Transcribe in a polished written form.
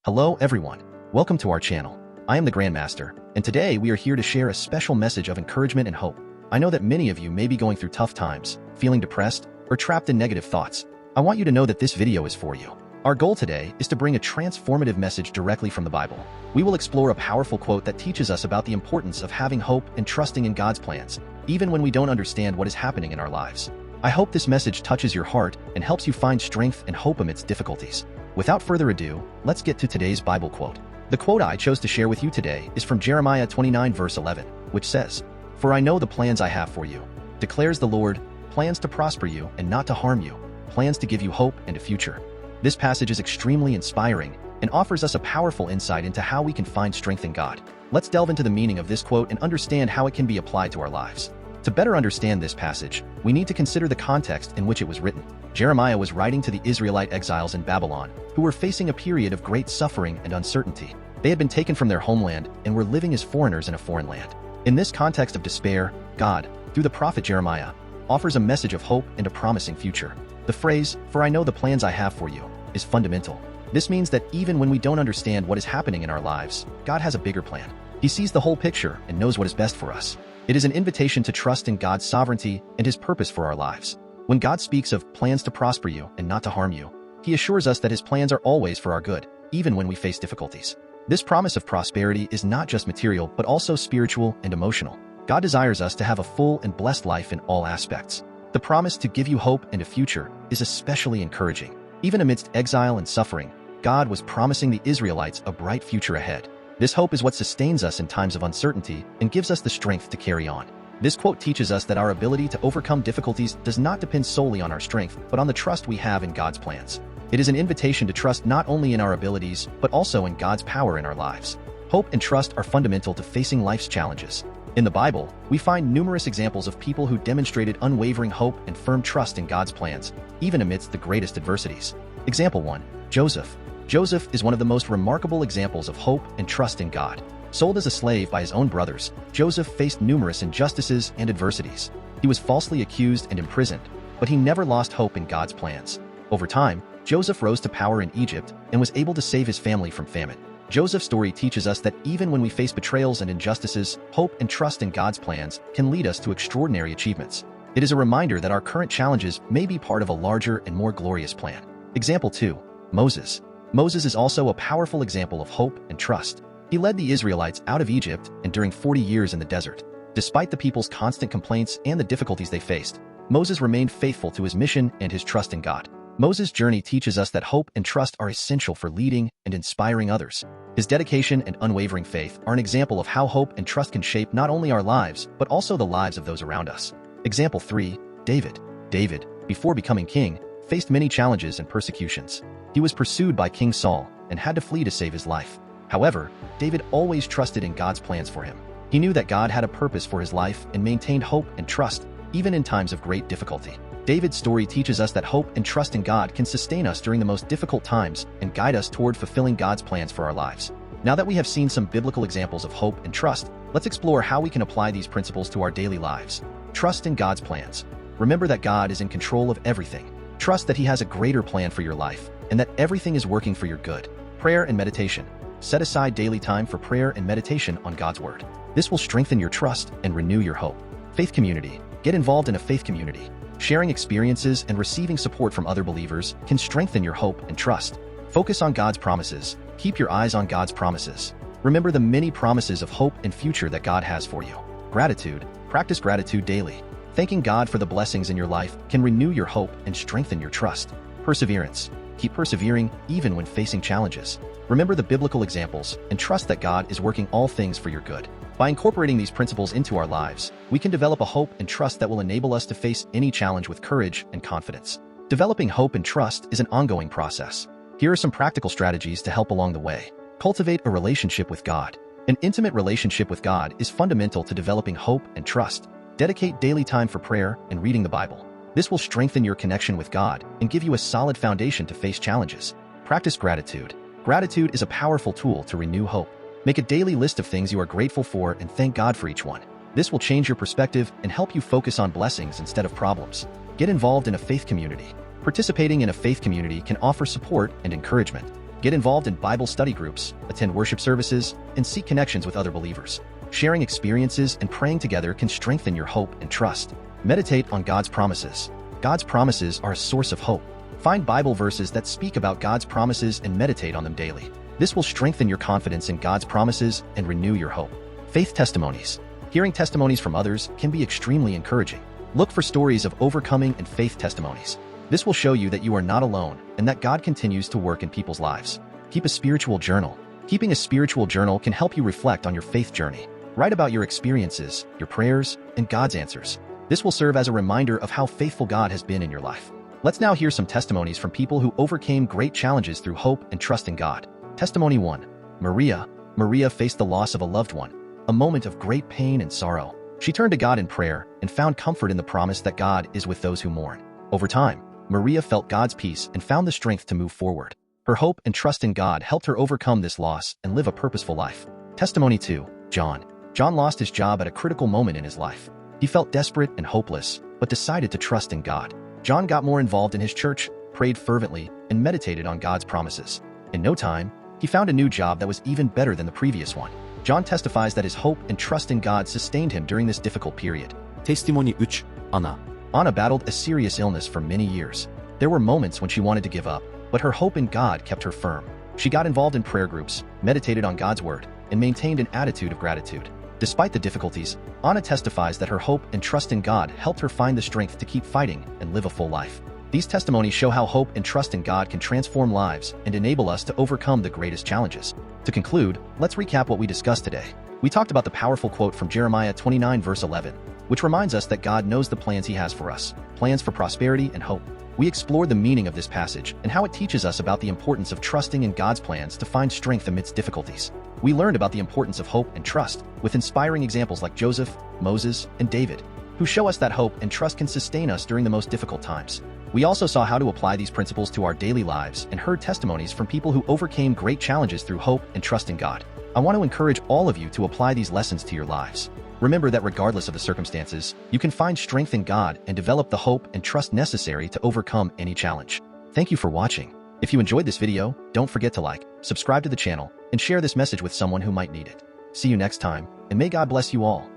Hello everyone, welcome to our channel. I am the Grandmaster, and today we are here to share a special message of encouragement and hope. I know that many of you may be going through tough times, feeling depressed, or trapped in negative thoughts. I want you to know that this video is for you. Our goal today is to bring a transformative message directly from the Bible. We will explore a powerful quote that teaches us about the importance of having hope and trusting in God's plans, even when we don't understand what is happening in our lives. I hope this message touches your heart and helps you find strength and hope amidst difficulties. Without further ado, let's get to today's Bible quote. The quote I chose to share with you today is from Jeremiah 29 verse 11, which says, "For I know the plans I have for you, declares the Lord, plans to prosper you and not to harm you, plans to give you hope and a future." This passage is extremely inspiring and offers us a powerful insight into how we can find strength in God. Let's delve into the meaning of this quote and understand how it can be applied to our lives. To better understand this passage, we need to consider the context in which it was written. Jeremiah was writing to the Israelite exiles in Babylon, who were facing a period of great suffering and uncertainty. They had been taken from their homeland and were living as foreigners in a foreign land. In this context of despair, God, through the prophet Jeremiah, offers a message of hope and a promising future. The phrase, "For I know the plans I have for you," is fundamental. This means that even when we don't understand what is happening in our lives, God has a bigger plan. He sees the whole picture and knows what is best for us. It is an invitation to trust in God's sovereignty and His purpose for our lives. When God speaks of plans to prosper you and not to harm you, He assures us that His plans are always for our good, even when we face difficulties. This promise of prosperity is not just material, but also spiritual and emotional. God desires us to have a full and blessed life in all aspects. The promise to give you hope and a future is especially encouraging. Even amidst exile and suffering, God was promising the Israelites a bright future ahead. This hope is what sustains us in times of uncertainty and gives us the strength to carry on. This quote teaches us that our ability to overcome difficulties does not depend solely on our strength, but on the trust we have in God's plans. It is an invitation to trust not only in our abilities, but also in God's power in our lives. Hope and trust are fundamental to facing life's challenges. In the Bible, we find numerous examples of people who demonstrated unwavering hope and firm trust in God's plans, even amidst the greatest adversities. Example 1. Joseph. Joseph is one of the most remarkable examples of hope and trust in God. Sold as a slave by his own brothers, Joseph faced numerous injustices and adversities. He was falsely accused and imprisoned, but he never lost hope in God's plans. Over time, Joseph rose to power in Egypt and was able to save his family from famine. Joseph's story teaches us that even when we face betrayals and injustices, hope and trust in God's plans can lead us to extraordinary achievements. It is a reminder that our current challenges may be part of a larger and more glorious plan. Example 2. Moses. Moses is also a powerful example of hope and trust. He led the Israelites out of Egypt and during 40 years in the desert. Despite the people's constant complaints and the difficulties they faced, Moses remained faithful to his mission and his trust in God. Moses' journey teaches us that hope and trust are essential for leading and inspiring others. His dedication and unwavering faith are an example of how hope and trust can shape not only our lives, but also the lives of those around us. Example 3. David. David, before becoming king, faced many challenges and persecutions. He was pursued by King Saul and had to flee to save his life. However, David always trusted in God's plans for him. He knew that God had a purpose for his life and maintained hope and trust, even in times of great difficulty. David's story teaches us that hope and trust in God can sustain us during the most difficult times and guide us toward fulfilling God's plans for our lives. Now that we have seen some biblical examples of hope and trust, let's explore how we can apply these principles to our daily lives. Trust in God's plans. Remember that God is in control of everything. Trust that He has a greater plan for your life and that everything is working for your good. Prayer and meditation. Set aside daily time for prayer and meditation on God's Word. This will strengthen your trust and renew your hope. Faith community. Get involved in a faith community. Sharing experiences and receiving support from other believers can strengthen your hope and trust. Focus on God's promises. Keep your eyes on God's promises. Remember the many promises of hope and future that God has for you. Gratitude. Practice gratitude daily. Thanking God for the blessings in your life can renew your hope and strengthen your trust. Perseverance. Keep persevering even when facing challenges. Remember the biblical examples and trust that God is working all things for your good. By incorporating these principles into our lives, we can develop a hope and trust that will enable us to face any challenge with courage and confidence. Developing hope and trust is an ongoing process. Here are some practical strategies to help along the way. Cultivate a relationship with God. An intimate relationship with God is fundamental to developing hope and trust. Dedicate daily time for prayer and reading the Bible. This will strengthen your connection with God and give you a solid foundation to face challenges. Practice gratitude. Gratitude is a powerful tool to renew hope. Make a daily list of things you are grateful for and thank God for each one. This will change your perspective and help you focus on blessings instead of problems. Get involved in a faith community. Participating in a faith community can offer support and encouragement. Get involved in Bible study groups, attend worship services, and seek connections with other believers. Sharing experiences and praying together can strengthen your hope and trust. Meditate on God's promises. God's promises are a source of hope. Find Bible verses that speak about God's promises and meditate on them daily. This will strengthen your confidence in God's promises and renew your hope. Faith testimonies. Hearing testimonies from others can be extremely encouraging. Look for stories of overcoming and faith testimonies. This will show you that you are not alone and that God continues to work in people's lives. Keep a spiritual journal. Keeping a spiritual journal can help you reflect on your faith journey. Write about your experiences, your prayers, and God's answers. This will serve as a reminder of how faithful God has been in your life. Let's now hear some testimonies from people who overcame great challenges through hope and trust in God. Testimony 1. Maria. Maria faced the loss of a loved one, a moment of great pain and sorrow. She turned to God in prayer and found comfort in the promise that God is with those who mourn. Over time, Maria felt God's peace and found the strength to move forward. Her hope and trust in God helped her overcome this loss and live a purposeful life. Testimony 2. John. John lost his job at a critical moment in his life. He felt desperate and hopeless, but decided to trust in God. John got more involved in his church, prayed fervently, and meditated on God's promises. In no time, he found a new job that was even better than the previous one. John testifies that his hope and trust in God sustained him during this difficult period. Testimony 3. Anna. Anna battled a serious illness for many years. There were moments when she wanted to give up, but her hope in God kept her firm. She got involved in prayer groups, meditated on God's word, and maintained an attitude of gratitude. Despite the difficulties, Anna testifies that her hope and trust in God helped her find the strength to keep fighting and live a full life. These testimonies show how hope and trust in God can transform lives and enable us to overcome the greatest challenges. To conclude, let's recap what we discussed today. We talked about the powerful quote from Jeremiah 29 verse 11, which reminds us that God knows the plans He has for us, plans for prosperity and hope. We explored the meaning of this passage and how it teaches us about the importance of trusting in God's plans to find strength amidst difficulties. We learned about the importance of hope and trust, with inspiring examples like Joseph, Moses, and David, who show us that hope and trust can sustain us during the most difficult times. We also saw how to apply these principles to our daily lives and heard testimonies from people who overcame great challenges through hope and trust in God. I want to encourage all of you to apply these lessons to your lives. Remember that regardless of the circumstances, you can find strength in God and develop the hope and trust necessary to overcome any challenge. Thank you for watching. If you enjoyed this video, don't forget to like, subscribe to the channel, and share this message with someone who might need it. See you next time, and may God bless you all.